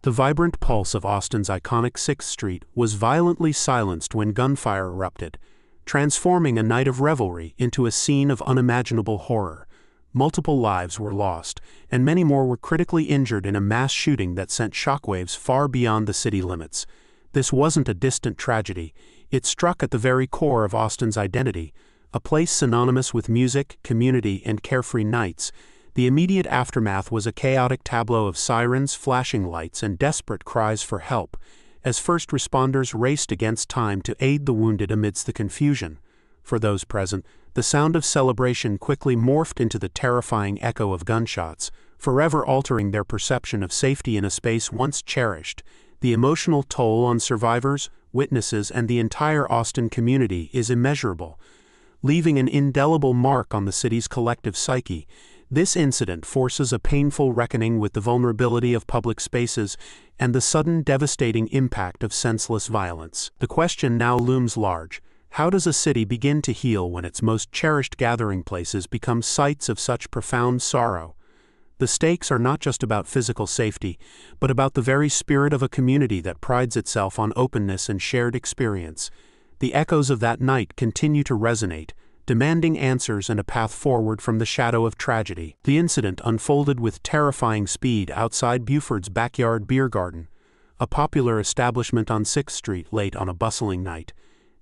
The vibrant pulse of Austin's iconic 6th Street was violently silenced when gunfire erupted, transforming a night of revelry into a scene of unimaginable horror. Multiple lives were lost, and many more were critically injured in a mass shooting that sent shockwaves far beyond the city limits. This wasn't a distant tragedy. It struck at the very core of Austin's identity, a place synonymous with music, community, and carefree nights. The immediate aftermath was a chaotic tableau of sirens, flashing lights, and desperate cries for help, as first responders raced against time to aid the wounded amidst the confusion. For those present, the sound of celebration quickly morphed into the terrifying echo of gunshots, forever altering their perception of safety in a space once cherished. The emotional toll on survivors, witnesses, and the entire Austin community is immeasurable, leaving an indelible mark on the city's collective psyche. This incident forces a painful reckoning with the vulnerability of public spaces and the sudden devastating impact of senseless violence. The question now looms large. How does a city begin to heal when its most cherished gathering places become sites of such profound sorrow? The stakes are not just about physical safety, but about the very spirit of a community that prides itself on openness and shared experience. The echoes of that night continue to resonate, demanding answers and a path forward from the shadow of tragedy. The incident unfolded with terrifying speed outside Buford's Backyard Beer Garden, a popular establishment on 6th Street late on a bustling night.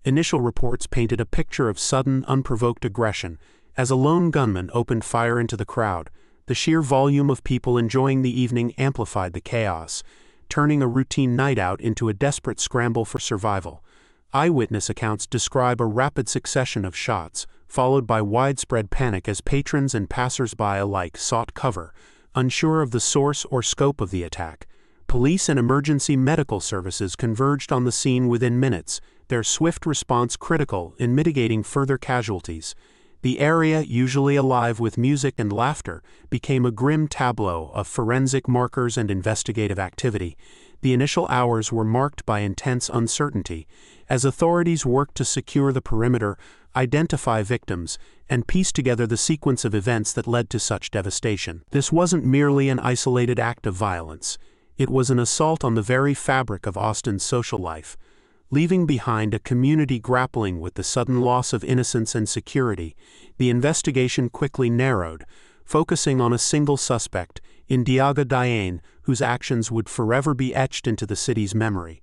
Initial reports painted a picture of sudden, unprovoked aggression as a lone gunman opened fire into the crowd. The sheer volume of people enjoying the evening amplified the chaos, turning a routine night out into a desperate scramble for survival. Eyewitness accounts describe a rapid succession of shots, followed by widespread panic as patrons and passers-by alike sought cover, unsure of the source or scope of the attack. Police and emergency medical services converged on the scene within minutes, their swift response critical in mitigating further casualties. The area, usually alive with music and laughter, became a grim tableau of forensic markers and investigative activity. The initial hours were marked by intense uncertainty, as authorities worked to secure the perimeter, identify victims, and piece together the sequence of events that led to such devastation. This wasn't merely an isolated act of violence. It was an assault on the very fabric of Austin's social life, leaving behind a community grappling with the sudden loss of innocence and security. The investigation quickly narrowed, focusing on a single suspect, Ndiaga Diagne, whose actions would forever be etched into the city's memory.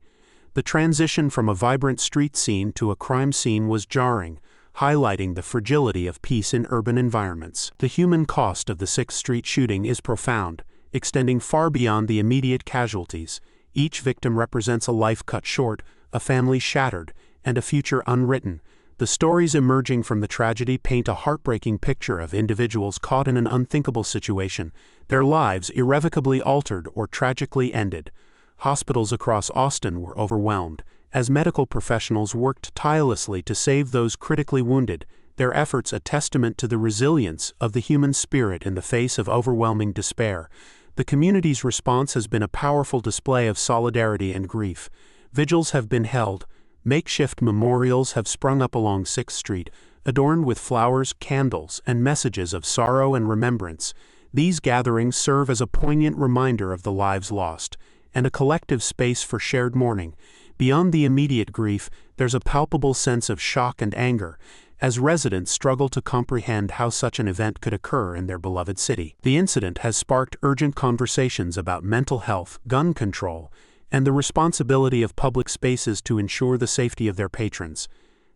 The transition from a vibrant street scene to a crime scene was jarring, highlighting the fragility of peace in urban environments. The human cost of the 6th Street shooting is profound, extending far beyond the immediate casualties. Each victim represents a life cut short, a family shattered, and a future unwritten. The stories emerging from the tragedy paint a heartbreaking picture of individuals caught in an unthinkable situation, their lives irrevocably altered or tragically ended. Hospitals across Austin were overwhelmed, as medical professionals worked tirelessly to save those critically wounded, their efforts a testament to the resilience of the human spirit in the face of overwhelming despair. The community's response has been a powerful display of solidarity and grief. Vigils have been held, makeshift memorials have sprung up along 6th Street, adorned with flowers, candles, and messages of sorrow and remembrance. These gatherings serve as a poignant reminder of the lives lost, and a collective space for shared mourning. Beyond the immediate grief, there's a palpable sense of shock and anger, as residents struggle to comprehend how such an event could occur in their beloved city. The incident has sparked urgent conversations about mental health, gun control, and the responsibility of public spaces to ensure the safety of their patrons.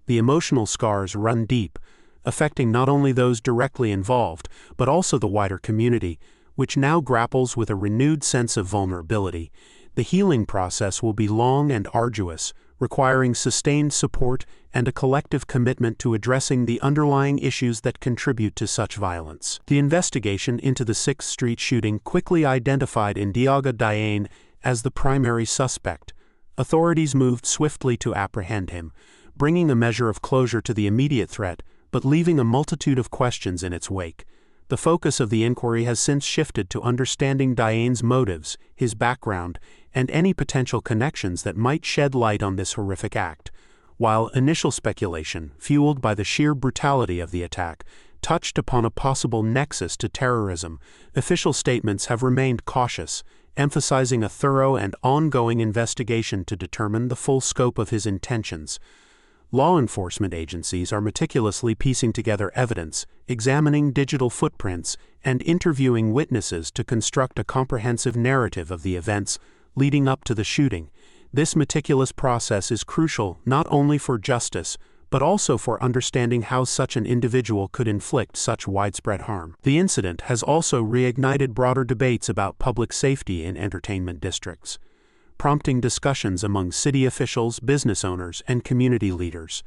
The emotional scars run deep, affecting not only those directly involved, but also the wider community, which now grapples with a renewed sense of vulnerability. The healing process will be long and arduous, requiring sustained support and a collective commitment to addressing the underlying issues that contribute to such violence. The investigation into the 6th Street shooting quickly identified Ndiaga Diagne as the primary suspect. Authorities moved swiftly to apprehend him, bringing a measure of closure to the immediate threat, but leaving a multitude of questions in its wake. The focus of the inquiry has since shifted to understanding Diagne's motives, his background, and any potential connections that might shed light on this horrific act. While initial speculation, fueled by the sheer brutality of the attack, touched upon a possible nexus to terrorism, official statements have remained cautious, emphasizing a thorough and ongoing investigation to determine the full scope of his intentions. Law enforcement agencies are meticulously piecing together evidence, examining digital footprints, and interviewing witnesses to construct a comprehensive narrative of the events leading up to the shooting. This meticulous process is crucial not only for justice, but also for understanding how such an individual could inflict such widespread harm. The incident has also reignited broader debates about public safety in entertainment districts, prompting discussions among city officials, business owners, and community leaders.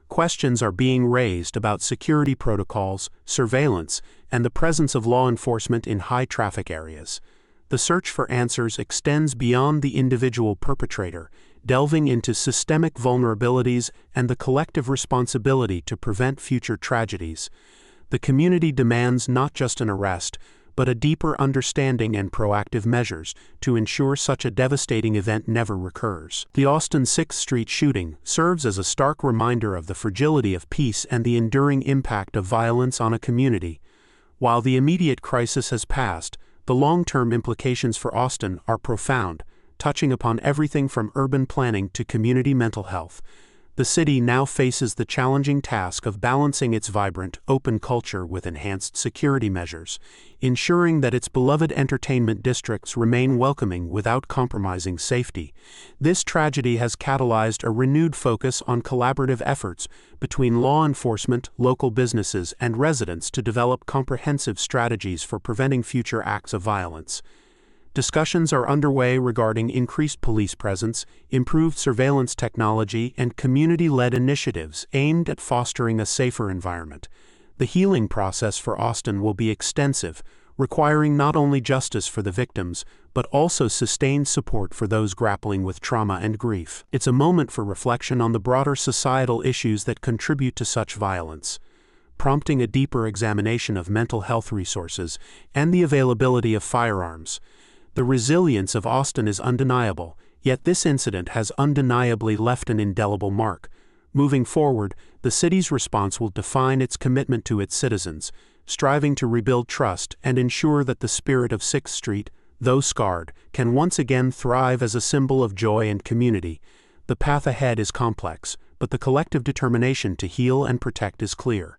Questions are being raised about security protocols, surveillance, and the presence of law enforcement in high-traffic areas. The search for answers extends beyond the individual perpetrator, delving into systemic vulnerabilities and the collective responsibility to prevent future tragedies. The community demands not just an arrest, but a deeper understanding and proactive measures to ensure such a devastating event never recurs. The Austin 6th Street shooting serves as a stark reminder of the fragility of peace and the enduring impact of violence on a community. While the immediate crisis has passed, the long-term implications for Austin are profound, touching upon everything from urban planning to community mental health. The city now faces the challenging task of balancing its vibrant, open culture with enhanced security measures, ensuring that its beloved entertainment districts remain welcoming without compromising safety. This tragedy has catalyzed a renewed focus on collaborative efforts between law enforcement, local businesses, and residents to develop comprehensive strategies for preventing future acts of violence. Discussions are underway regarding increased police presence, improved surveillance technology, and community-led initiatives aimed at fostering a safer environment. The healing process for Austin will be extensive, requiring not only justice for the victims, but also sustained support for those grappling with trauma and grief. It's a moment for reflection on the broader societal issues that contribute to such violence, prompting a deeper examination of mental health resources and the availability of firearms. The resilience of Austin is undeniable, yet this incident has undeniably left an indelible mark. Moving forward, the city's response will define its commitment to its citizens, striving to rebuild trust and ensure that the spirit of 6th Street, though scarred, can once again thrive as a symbol of joy and community. The path ahead is complex, but the collective determination to heal and protect is clear.